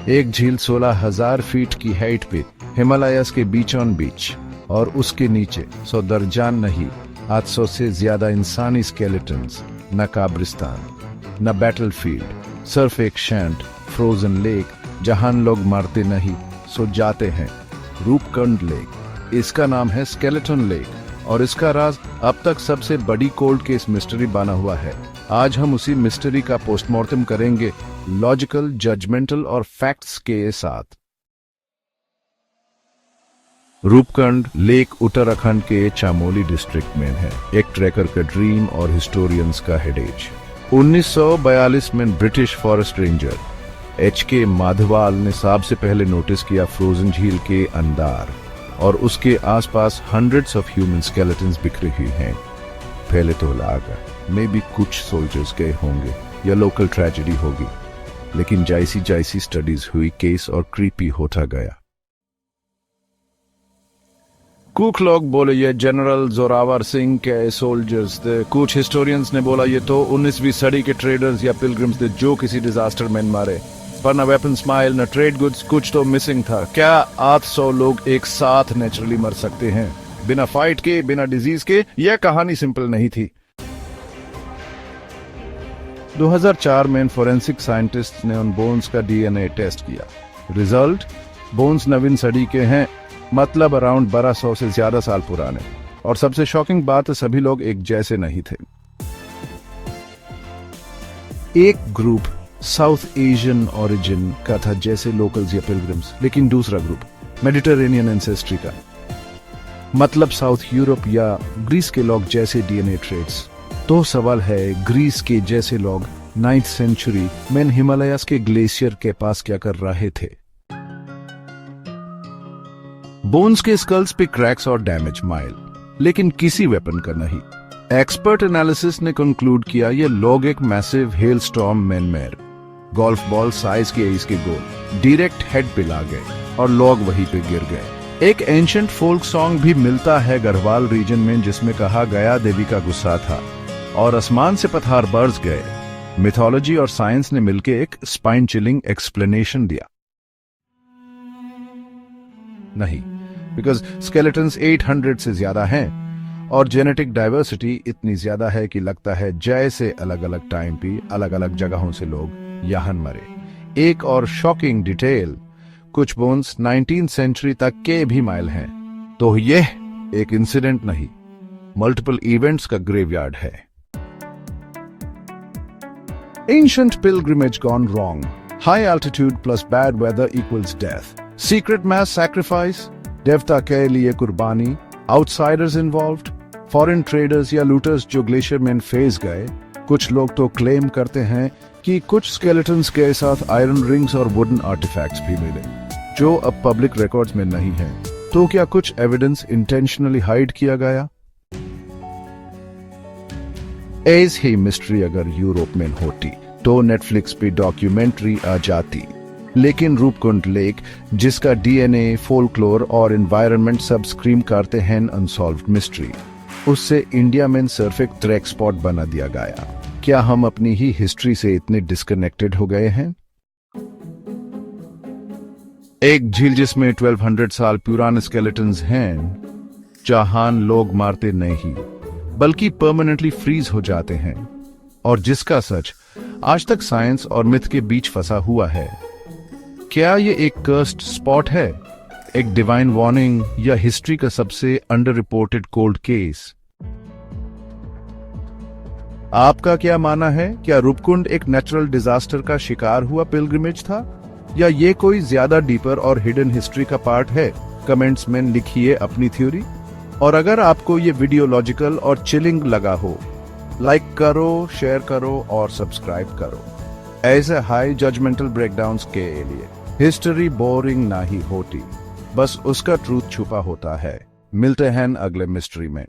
एक झील 16,000 फीट की हाइट पे हिमालयस के बीच ऑन बीच, और उसके नीचे 100 दर्जन नहीं 800 से ज्यादा इंसानी स्केलेटन्स। न कब्रिस्तान, न बैटलफील्ड, सिर्फ एक शैंट फ्रोजन लेक जहां लोग मरते नहीं सो जाते हैं। रूपकुंड लेक, इसका नाम है स्केलेटन लेक, और इसका राज अब तक सबसे बड़ी कोल्ड केस मिस्ट्री बना हुआ है। आज हम उसी मिस्ट्री का पोस्टमार्टम करेंगे, लॉजिकल, जजमेंटल और फैक्ट्स के साथ। रूपकुंड लेक उत्तराखंड के चामोली डिस्ट्रिक्ट में है, एक ट्रैकर का ड्रीम और हिस्टोरियंस का हेडेज। 1942 में British forest ranger H.K. Madhwal ने सबसे पहले नोटिस किया फ्रोजन झील के अंदर और उसके आसपास हंड्रेड्स ऑफ ह्यूमन स्केलेटन्स बिखरे हुए हैं। पहले तो लगा मे बी कुछ सोल्जर्स गए होंगे या लोकल ट्रेजेडी होगी, लेकिन जैसी जैसी स्टडीज हुई केस और क्रीपी होता गया। कुछ लोग बोले ये जनरल जोरावर सिंह के सोल्जर्स थे, कुछ हिस्टोरियंस ने बोला ये तो 19वीं सदी के ट्रेडर्स या पिलग्रिम्स थे जो किसी डिजास्टर में मारे, पर न वेपन स्माइल न ट्रेड गुड्स, कुछ तो मिसिंग था। क्या 800 लोग एक साथ नेचुरली मर सकते हैं बिना फाइट के, बिना डिजीज के? यह कहानी सिंपल नहीं थी। 2004 में फोरेंसिक साइंटिस्ट ने उन बोन्स का DNA टेस्ट किया। रिजल्ट, बोन्स नवीन सदी के हैं, मतलब अराउंड 1200 से ज्यादा साल पुराने। और सबसे शॉकिंग बात है, सभी लोग एक जैसे नहीं थे। एक ग्रुप साउथ एशियन ओरिजिन का था जैसे लोकल्स या पिलग्रिम्स, लेकिन दूसरा ग्रुप मेडिटरेनियन एंसेस्ट्री का, मतलब साउथ यूरोप या ग्रीस के लोग जैसे DNA ट्रेड्स। तो सवाल है, ग्रीस के जैसे लोग 9th सेंचुरी में हिमालयस के ग्लेशियर के पास क्या कर रहे थे? बोन्स के स्कल्स पे क्रैक्स और डैमेज माइल, लेकिन किसी वेपन का नहीं। एक्सपर्ट एनालिसिस ने कंक्लूड किया ये लोग एक मैसिव हेल स्टॉर्म में गोल्फ बॉल साइज के इसके गोल डायरेक्ट हेड पे ला गए और लोग वहीं पे गिर गए। एक एंशिएंट फोल्क सॉन्ग भी मिलता है गढ़वाल रीजन में जिसमें कहा गया देवी का गुस्सा था और आसमान से पत्थर बरस गए। मिथोलॉजी और साइंस ने मिलकर एक स्पाइन चिलिंग एक्सप्लेनेशन दिया। नहीं, बिकॉज स्केलेटन्स 800 से ज्यादा हैं और जेनेटिक डाइवर्सिटी इतनी ज्यादा है कि लगता है जैसे अलग अलग टाइम पे अलग अलग जगहों से लोग यहां मरे। एक और शॉकिंग डिटेल, कुछ बोन्स 19th सेंचुरी तक के भी माइल हैं, तो यह एक इंसिडेंट नहीं, मल्टीपल इवेंट्स का ग्रेवयार्ड है। Ancient pilgrimage gone wrong. High altitude plus bad weather equals death. Secret mass sacrifice, देवता के लिए कुर्बानी, outsiders involved, foreign traders या looters जो ग्लेशियर में फंस गए। कुछ लोग तो क्लेम करते हैं कि कुछ स्केलेटन्स के साथ आयरन रिंग्स और वुडन आर्टिफैक्ट्स भी मिले, जो अब पब्लिक रिकॉर्ड्स में नहीं है। तो क्या कुछ एविडेंस इंटेंशनली हाइड किया गया? ऐसी ही मिस्ट्री अगर यूरोप में होती तो नेटफ्लिक्स पे डॉक्यूमेंट्री आ जाती, लेकिन रूपकुंड लेक जिसका DNA, फोल्कलोर और एनवायरनमेंट सब स्क्रीम करते हैं अनसॉल्व्ड मिस्ट्री, उससे इंडिया में सिर्फ एक ट्रैक स्पॉट बना दिया गया। क्या हम अपनी ही हिस्ट्री से इतने डिस्कनेक्टेड हो गए हैं? एक झील जिसमें 1200 साल पुराने स्केलेटन्स हैं, जहां लोग मारते नहीं बल्कि परमानेंटली फ्रीज हो जाते हैं, और जिसका सच आज तक साइंस और मिथ के बीच फंसा हुआ है। क्या ये एक कर्स्ड स्पॉट है, एक डिवाइन वार्निंग, या हिस्ट्री का सबसे अंडर रिपोर्टेड कोल्ड केस? आपका क्या मानना है? क्या रूपकुंड एक नेचुरल डिजास्टर का शिकार हुआ पिलग्रिमेज था, या ये कोई ज्यादा डीपर और हिडन हिस्ट्री का पार्ट है? कमेंट्स में लिखिए अपनी थ्योरी। और अगर आपको ये वीडियो लॉजिकल और चिलिंग लगा हो, लाइक करो, शेयर करो और सब्सक्राइब करो। ऐसे हाई जजमेंटल ब्रेकडाउन्स के लिए हिस्ट्री बोरिंग नहीं होती, बस उसका ट्रूथ छुपा होता है। मिलते हैं अगले मिस्ट्री में।